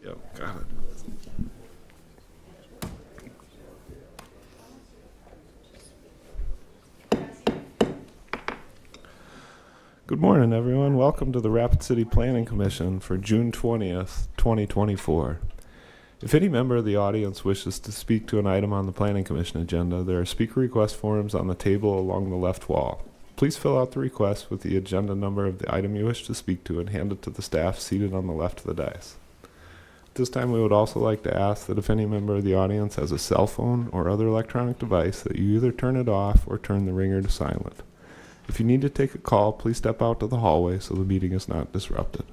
Yep, got it. Good morning, everyone. Welcome to the Rapid City Planning Commission for June 20th, 2024. If any member of the audience wishes to speak to an item on the Planning Commission agenda, there are speaker request forms on the table along the left wall. Please fill out the request with the agenda number of the item you wish to speak to and hand it to the staff seated on the left of the dais. At this time, we would also like to ask that if any member of the audience has a cell phone or other electronic device, that you either turn it off or turn the ringer to silent. If you need to take a call, please step out to the hallway so the meeting is not disrupted.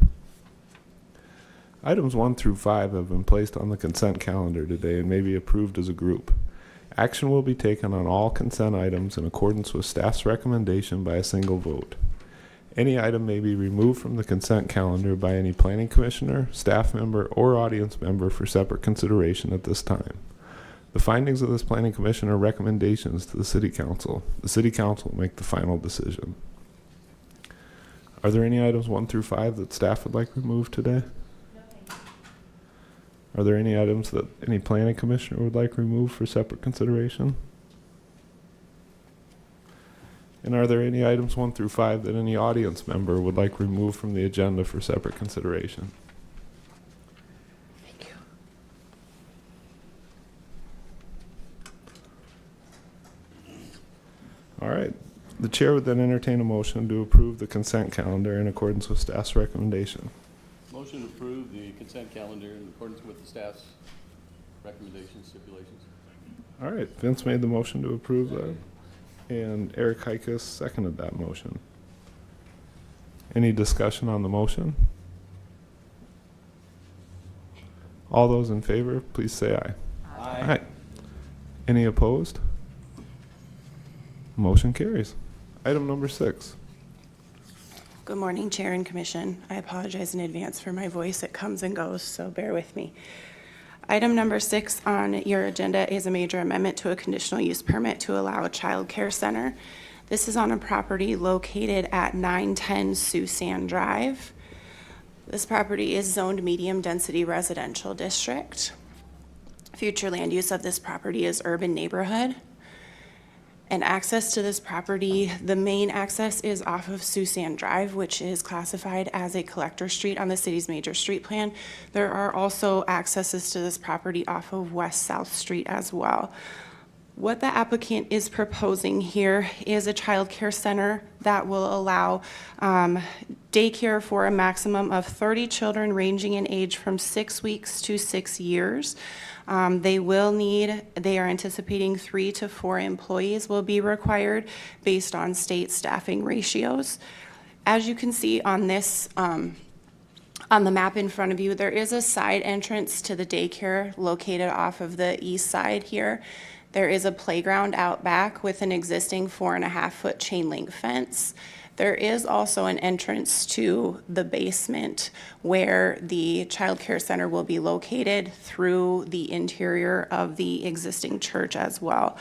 Items 1 through 5 have been placed on the consent calendar today and may be approved as a group. Action will be taken on all consent items in accordance with staff's recommendation by a single vote. Any item may be removed from the consent calendar by any planning commissioner, staff member, or audience member for separate consideration at this time. The findings of this planning commission are recommendations to the city council. The city council will make the final decision. Are there any items 1 through 5 that staff would like removed today? Are there any items that any planning commissioner would like removed for separate consideration? And are there any items 1 through 5 that any audience member would like removed from the agenda for separate consideration? Thank you. All right. The chair would then entertain a motion to approve the consent calendar in accordance with staff's recommendation. Motion to approve the consent calendar in accordance with the staff's recommendations, stipulations. All right. Vince made the motion to approve that, and Eric Heikus seconded that motion. Any discussion on the motion? All those in favor, please say aye. Aye. Any opposed? Motion carries. Item number 6. Good morning, Chair and Commission. I apologize in advance for my voice. It comes and goes, so bear with me. Item number 6 on your agenda is a major amendment to a conditional use permit to allow a child care center. This is on a property located at 910 Susan Drive. This property is zoned medium density residential district. Future land use of this property is urban neighborhood. And access to this property, the main access is off of Susan Drive, which is classified as a collector street on the city's major street plan. There are also accesses to this property off of West South Street as well. What the applicant is proposing here is a child care center that will allow daycare for a maximum of 30 children ranging in age from 6 weeks to 6 years. They are anticipating 3 to 4 employees will be required based on state staffing ratios. As you can see on this, on the map in front of you, there is a side entrance to the daycare located off of the east side here. There is a playground out back with an existing 4.5-foot chain link fence. There is also an entrance to the basement where the child care center will be located through the interior of the existing church as well.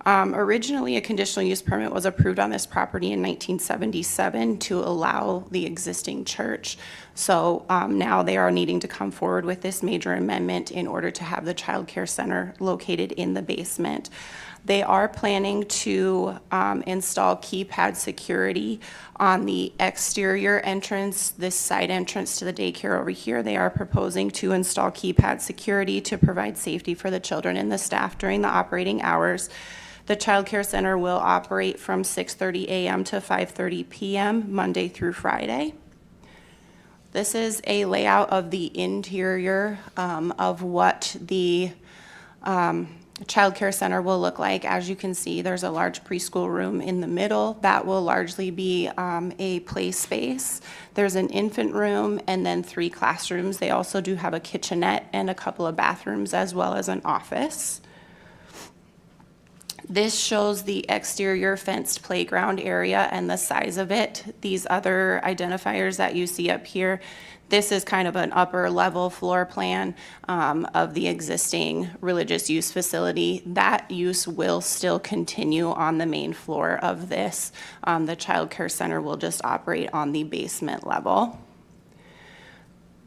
Originally, a conditional use permit was approved on this property in 1977 to allow the existing church. So now they are needing to come forward with this major amendment in order to have the child care center located in the basement. They are planning to install keypad security on the exterior entrance, this side entrance to the daycare over here. They are proposing to install keypad security to provide safety for the children and the staff during the operating hours. The child care center will operate from 6:30 a.m. to 5:30 p.m. Monday through Friday. This is a layout of the interior of what the child care center will look like. As you can see, there's a large preschool room in the middle that will largely be a play space. There's an infant room and then 3 classrooms. They also do have a kitchenette and a couple of bathrooms as well as an office. This shows the exterior fenced playground area and the size of it. These other identifiers that you see up here, this is kind of an upper level floor plan of the existing religious use facility. That use will still continue on the main floor of this. The child care center will just operate on the basement level.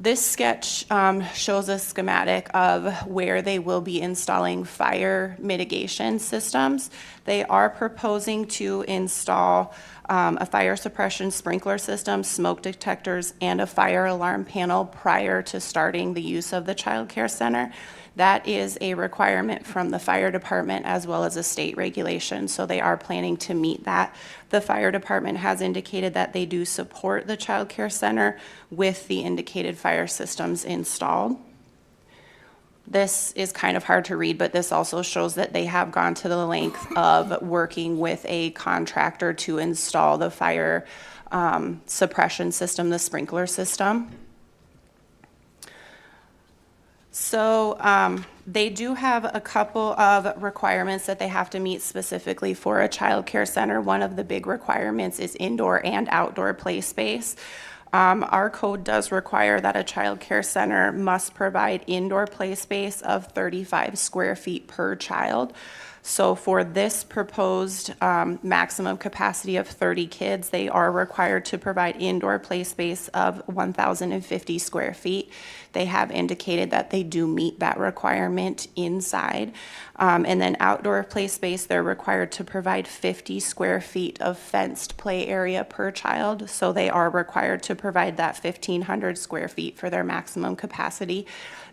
This sketch shows a schematic of where they will be installing fire mitigation systems. They are proposing to install a fire suppression sprinkler system, smoke detectors, and a fire alarm panel prior to starting the use of the child care center. That is a requirement from the fire department as well as a state regulation, so they are planning to meet that. The fire department has indicated that they do support the child care center with the indicated fire systems installed. This is kind of hard to read, but this also shows that they have gone to the length of working with a contractor to install the fire suppression system, the sprinkler system. So they do have a couple of requirements that they have to meet specifically for a child care center. One of the big requirements is indoor and outdoor play space. Our code does require that a child care center must provide indoor play space of 35 square feet per child. So for this proposed maximum capacity of 30 kids, they are required to provide indoor play space of 1,050 square feet. They have indicated that they do meet that requirement inside. And then outdoor play space, they're required to provide 50 square feet of fenced play area per child. So they are required to provide that 1,500 square feet for their maximum capacity.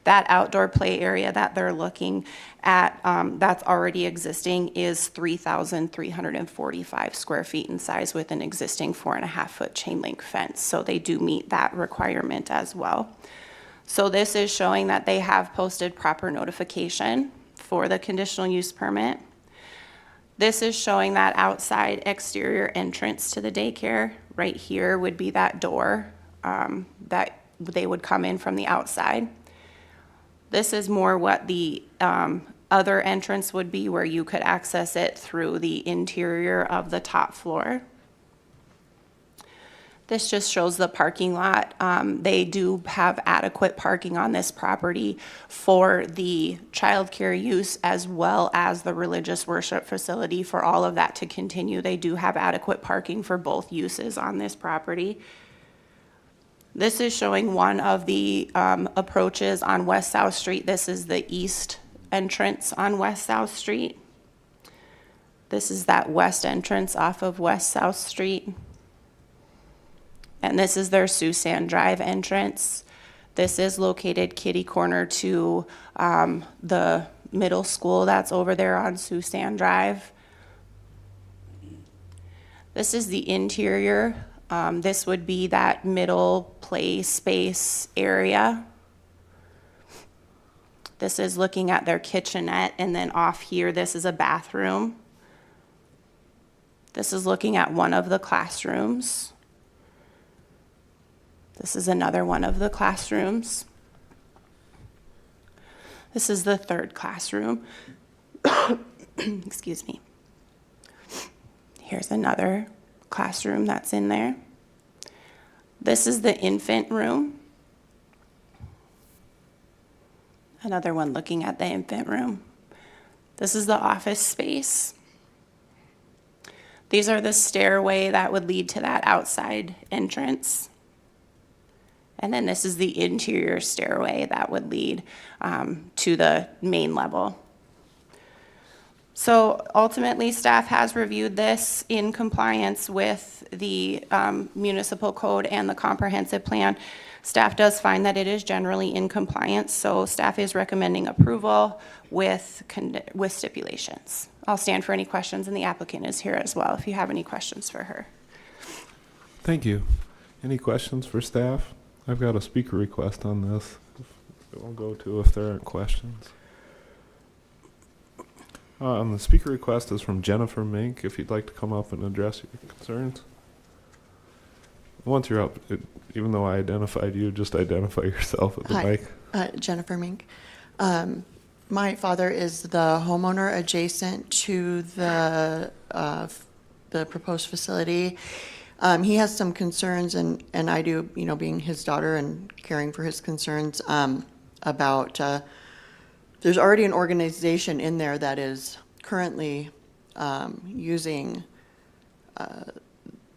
That outdoor play area that they're looking at that's already existing is 3,345 square feet in size with an existing 4.5-foot chain link fence. So they do meet that requirement as well. So this is showing that they have posted proper notification for the conditional use permit. This is showing that outside exterior entrance to the daycare. Right here would be that door that they would come in from the outside. This is more what the other entrance would be, where you could access it through the interior of the top floor. This just shows the parking lot. They do have adequate parking on this property for the childcare use as well as the religious worship facility. For all of that to continue, they do have adequate parking for both uses on this property. This is showing one of the approaches on West South Street. This is the east entrance on West South Street. This is that west entrance off of West South Street. And this is their Susan Drive entrance. This is located kitty corner to the middle school that's over there on Susan Drive. This is the interior. This would be that middle play space area. This is looking at their kitchenette, and then off here, this is a bathroom. This is looking at one of the classrooms. This is another one of the classrooms. This is the third classroom. Excuse me. Here's another classroom that's in there. This is the infant room. Another one looking at the infant room. This is the office space. These are the stairway that would lead to that outside entrance. And then this is the interior stairway that would lead to the main level. So ultimately, staff has reviewed this in compliance with the municipal code and the comprehensive plan. Staff does find that it is generally in compliance, so staff is recommending approval with stipulations. I'll stand for any questions, and the applicant is here as well if you have any questions for her. Thank you. Any questions for staff? I've got a speaker request on this. We'll go to if there aren't questions. The speaker request is from Jennifer Mink. If you'd like to come up and address your concerns. Once you're up, even though I identified you, just identify yourself at the mic. Jennifer Mink. My father is the homeowner adjacent to the proposed facility. He has some concerns, and I do, being his daughter and caring for his concerns about. There's already an organization in there that is currently using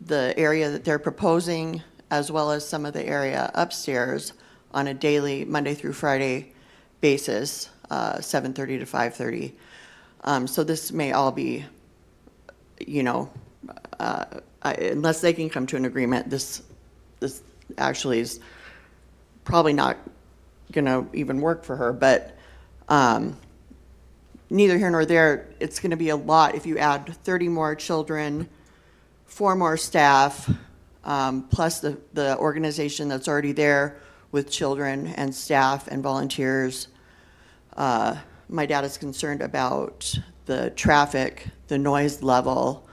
the area that they're proposing, as well as some of the area upstairs, on a daily, Monday through Friday basis, 7:30 to 5:30. So this may all be, you know, unless they can come to an agreement, this actually is probably not gonna even work for her, but neither here nor there. It's gonna be a lot if you add 30 more children, 4 more staff, plus the organization that's already there with children and staff and volunteers. My dad is concerned about the traffic, the noise level,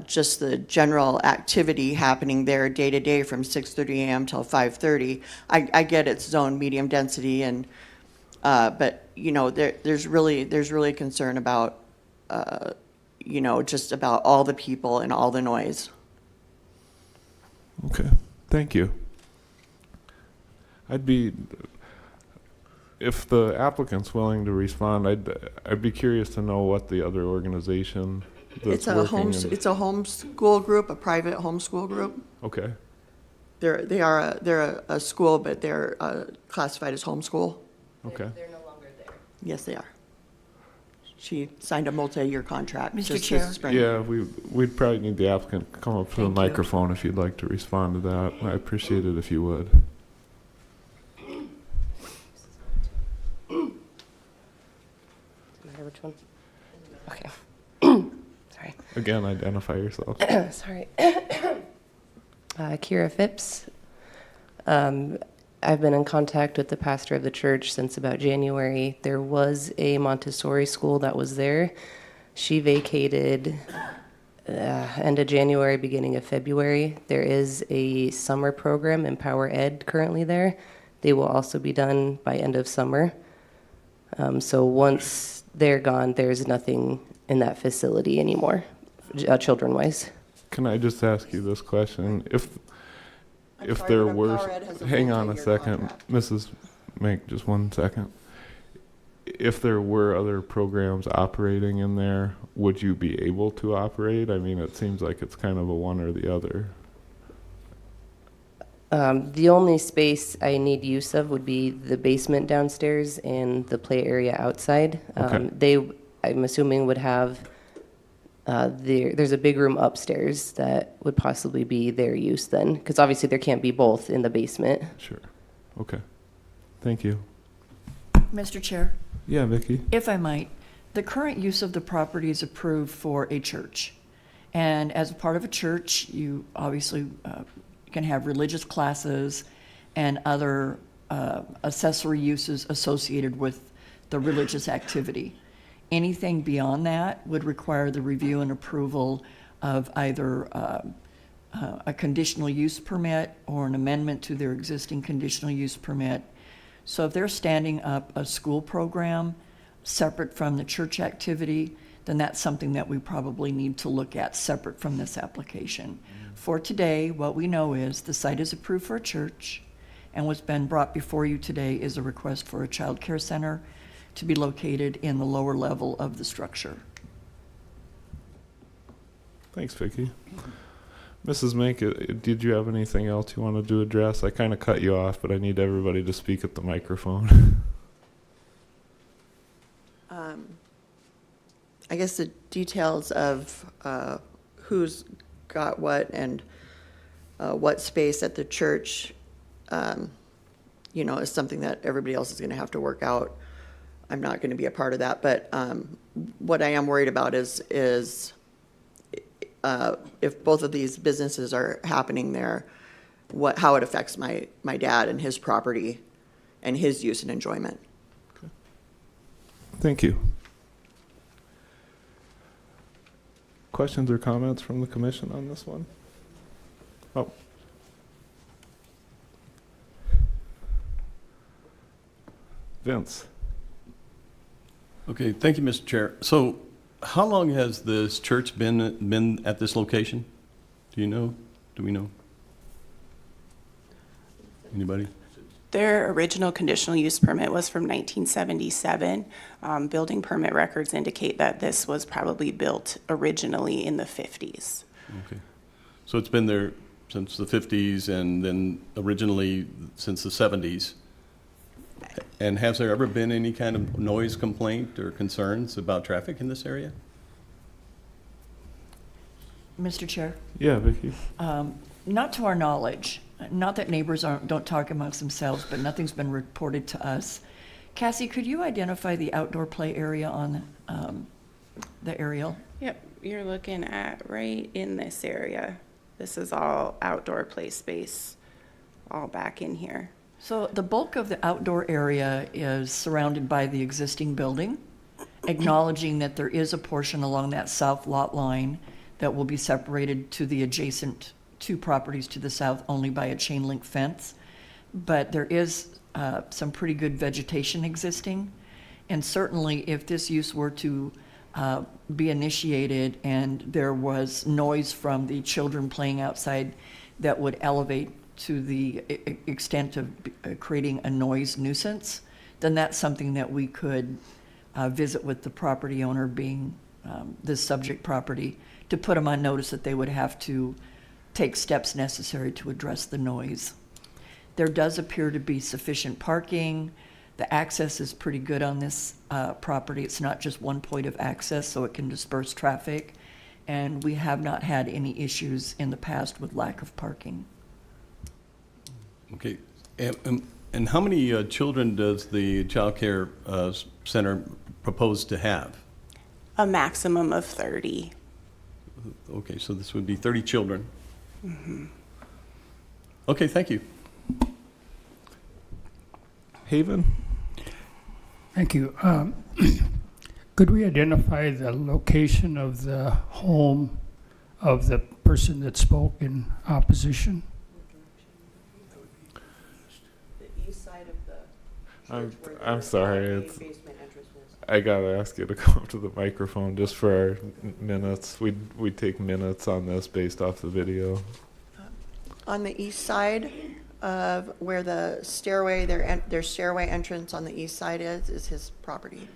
just the general activity happening there day to day from 6:30 a.m. till 5:30. I get it's zone medium density, and but you know there's really concern about you know, just about all the people and all the noise. Okay, thank you. If the applicant's willing to respond, I'd be curious to know what the other organization that's It's a homeschool group, a private homeschool group. Okay, They're a school, but they're classified as homeschool. okay. They're no longer there. Yes, they are. She signed a multi-year contract. Mr. just Chair? this spring. Yeah, we'd probably need the applicant to come up to the Thank you. microphone if you'd like to respond to that. I appreciate it if you would. Matter which one? Okay. Sorry. Again, identify yourself. Sorry. Kira Phipps. I've been in contact with the pastor of the church since about January. There was a Montessori school that was there. She vacated end of January, beginning of February. There is a summer program, Empower Ed, currently there. They will also be done by end of summer. So once they're gone, there's nothing in that facility anymore, children-wise. Can I just ask you this question? If sorry, there but were, Empower Ed has a hang on a multi-year second, contract. Mrs. Mink, just 1 second. If there were other programs operating in there, would you be able to operate? I mean, it seems like it's kind of a one or the other. The only space I need use of would be the basement downstairs and the play area outside. Okay. I'm assuming, would have, there's a big room upstairs that would possibly be their use then, because obviously there can't be both in the basement. Sure. Okay. Thank you. Mr. Chair, Yeah, Vicky. if I might, the current use of the property is approved for a church. And as a part of a church, you obviously can have religious classes and other accessory uses associated with the religious activity. Anything beyond that would require the review and approval of either a conditional use permit or an amendment to their existing conditional use permit. So if they're standing up a school program separate from the church activity, then that's something that we probably need to look at separate from this application. For today, what we know is the site is approved for a church, and what's been brought before you today is a request for a child care center to be located in the lower level of the structure. Thanks, Vicky. Mrs. Mink, did you have anything else you wanted to address? I kind of cut you off, but I need everybody to speak at the microphone. I guess the details of who's got what and what space at the church, you know, is something that everybody else is going to have to work out. I'm not going to be a part of that, but what I am worried about is if both of these businesses are happening there, how it affects my dad and his property and his use and enjoyment. Thank you. Questions or comments from the commission on this one? Oh. Vince. Okay, thank you, Mr. Chair. So how long has this church been at this location? Do you know? Do we know? Anybody? Their original conditional use permit was from 1977. Building permit records indicate that this was probably built originally in the 50s. Okay. So it's been there since the 50s and then originally since the 70s. And has there ever been any kind of noise complaint or concerns about traffic in this area? Mr. Chair, Yeah, Vicki. not to our knowledge, not that neighbors don't talk amongst themselves, but nothing's been reported to us. Cassie, could you identify the outdoor play area on the aerial? Yep, you're looking at right in this area. This is all outdoor play space, all back in here. So the bulk of the outdoor area is surrounded by the existing building, acknowledging that there is a portion along that south lot line that will be separated to the adjacent two properties to the south only by a chain link fence. But there is some pretty good vegetation existing. And certainly if this use were to be initiated and there was noise from the children playing outside that would elevate to the extent of creating a noise nuisance, then that's something that we could visit with the property owner, being this subject property, to put them on notice that they would have to take steps necessary to address the noise. There does appear to be sufficient parking. The access is pretty good on this property. It's not just one point of access, so it can disperse traffic. And we have not had any issues in the past with lack of parking. Okay. And how many children does the child care center propose to have? A maximum of 30. Okay, so this would be 30 children. Okay, thank you. Haven? Thank you. Could we identify the location of the home of the person that spoke in opposition? The east side of the I'm sorry. I gotta ask you to come up to the microphone just for our minutes. We take minutes on this based off the video. On the east side of where the stairway, their stairway entrance on the east side is his property.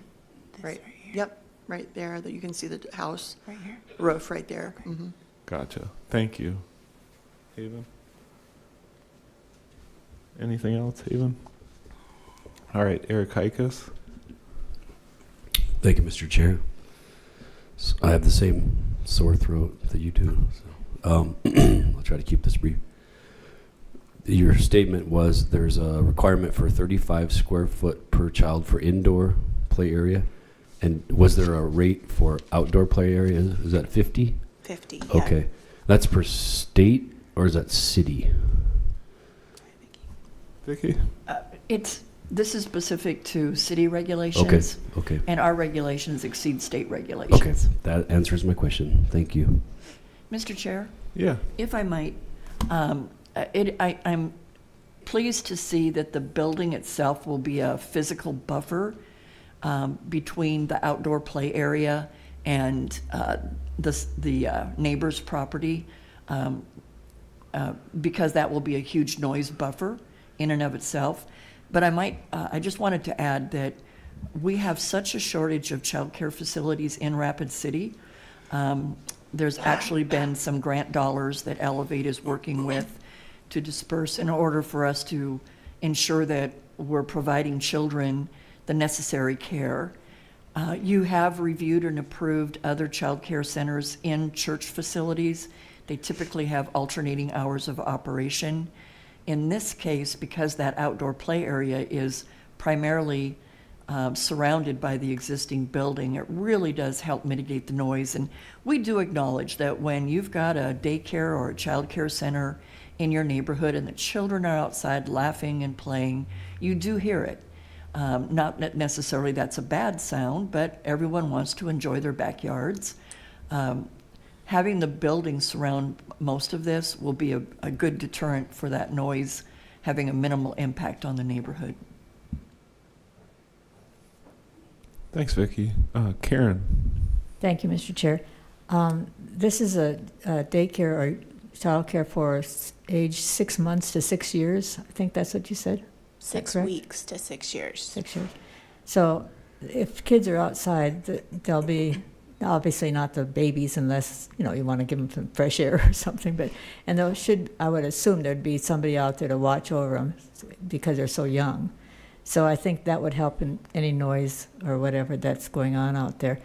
Right, here. yep, right there, that you can see the house Right here. roof right there. Mhm. Gotcha. Thank you. Haven? Anything else, Haven? All right, Eric Hikas. Thank you, Mr. Chair. I have the same sore throat that you do. So, I'll try to keep this brief. Your statement was there's a requirement for 35 square foot per child for indoor play area. And was there a rate for outdoor play area? Is that 50? 50, yeah. Okay. That's per state or is that city? Vicky? This is specific to city regulations. Okay. And our regulations exceed state regulations. Okay. That answers my question. Thank you. Mr. Chair, Yeah. if I might, I'm pleased to see that the building itself will be a physical buffer between the outdoor play area and the neighbor's property, because that will be a huge noise buffer in and of itself. But I just wanted to add that we have such a shortage of childcare facilities in Rapid City. There's actually been some grant dollars that Elevate is working with to disperse in order for us to ensure that we're providing children the necessary care. You have reviewed and approved other child care centers in church facilities. They typically have alternating hours of operation. In this case, because that outdoor play area is primarily surrounded by the existing building, it really does help mitigate the noise. And we do acknowledge that when you've got a daycare or a child care center in your neighborhood and the children are outside laughing and playing, you do hear it. Not necessarily that's a bad sound, but everyone wants to enjoy their backyards. Having the building surround most of this will be a good deterrent for that noise having a minimal impact on the neighborhood. Thanks, Vicky. Karen? Thank you, Mr. Chair. This is a daycare or childcare for age 6 months to 6 years. I think that's what you said. 6 correct? weeks to 6 years. 6 years. So if kids are outside, they'll be Obviously not the babies unless, you want to give them some fresh air or something, but, and I would assume there'd be somebody out there to watch over them because they're so young. So I think that would help in any noise or whatever that's going on out there.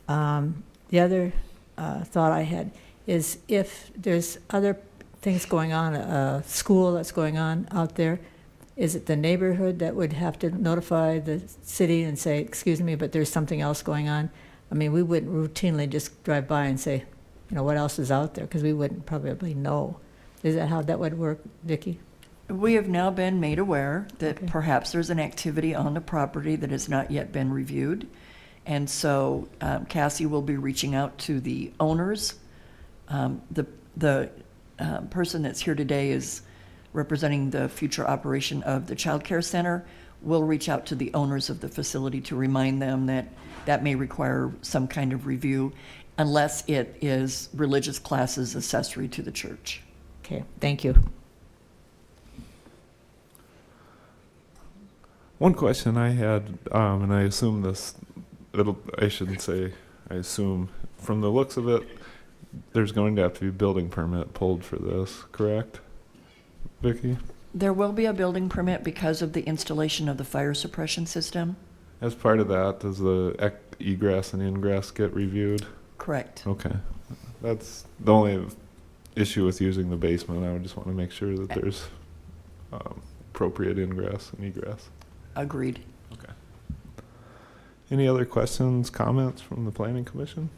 The other thought I had is if there's other things going on, a school that's going on out there, is it the neighborhood that would have to notify the city and say, excuse me, but there's something else going on? I mean, we wouldn't routinely just drive by and say, what else is out there? Because we wouldn't probably know. Is that how that would work, Vicki? We have now been made aware that Okay. perhaps there's an activity on the property that has not yet been reviewed. And so Cassie will be reaching out to the owners. The person that's here today is representing the future operation of the child care center. We'll reach out to the owners of the facility to remind them that that may require some kind of review unless it is religious classes accessory to the church. Okay, thank you. One question I had, and I assume I shouldn't say I assume, from the looks of it, there's going to have to be a building permit pulled for this, correct? Vicki? There will be a building permit because of the installation of the fire suppression system. As part of that, does the egress and ingress get reviewed? Correct. Okay. That's the only issue with using the basement. I would just want to make sure that there's appropriate ingress and egress. Agreed. Okay. Any other questions, comments from the Planning Commission?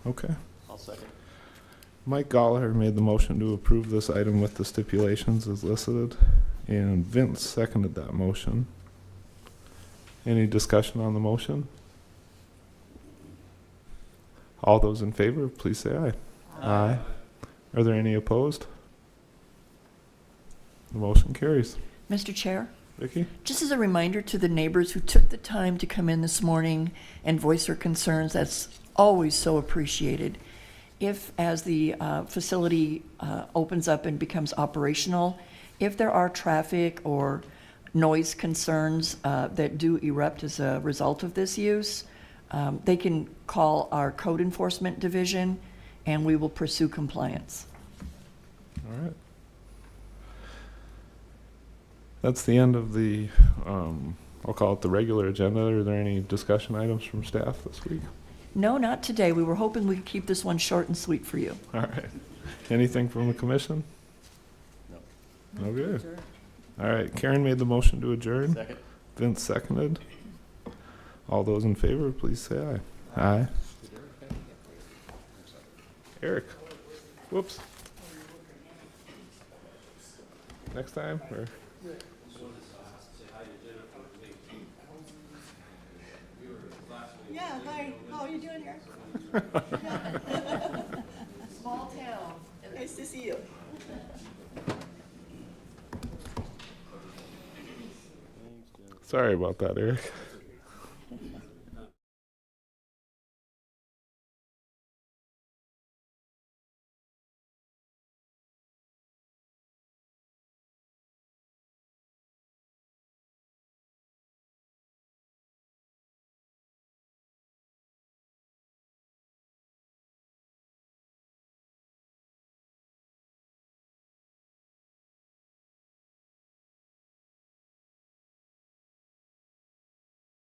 Okay. I'll second. Mike Gallagher made the motion to approve this item with the stipulations as listed, and Vince seconded that motion. Any discussion on the motion? All those in favor, please say aye. Aye. Are there any opposed? The motion carries. Mr. Chair, Vicki? just as a reminder to the neighbors who took the time to come in this morning and voice their concerns, that's always so appreciated. If, as the facility opens up and becomes operational, if there are traffic or noise concerns that do erupt as a result of this use, they can call our code enforcement division and we will pursue compliance. All right. That's the end of the, I'll call it the regular agenda. Are there any discussion items from staff this week? No, not today. We were hoping we could keep this one short and sweet for you. All right. Anything from the commission? No. Okay. All right. Karen made the motion to adjourn. Second. Vince seconded. All those in favor, please say aye. Aye. Eric. Whoops. Next time? Or? Yeah, hi, how are you doing here? Small town. Nice to see you. Sorry about that, Eric.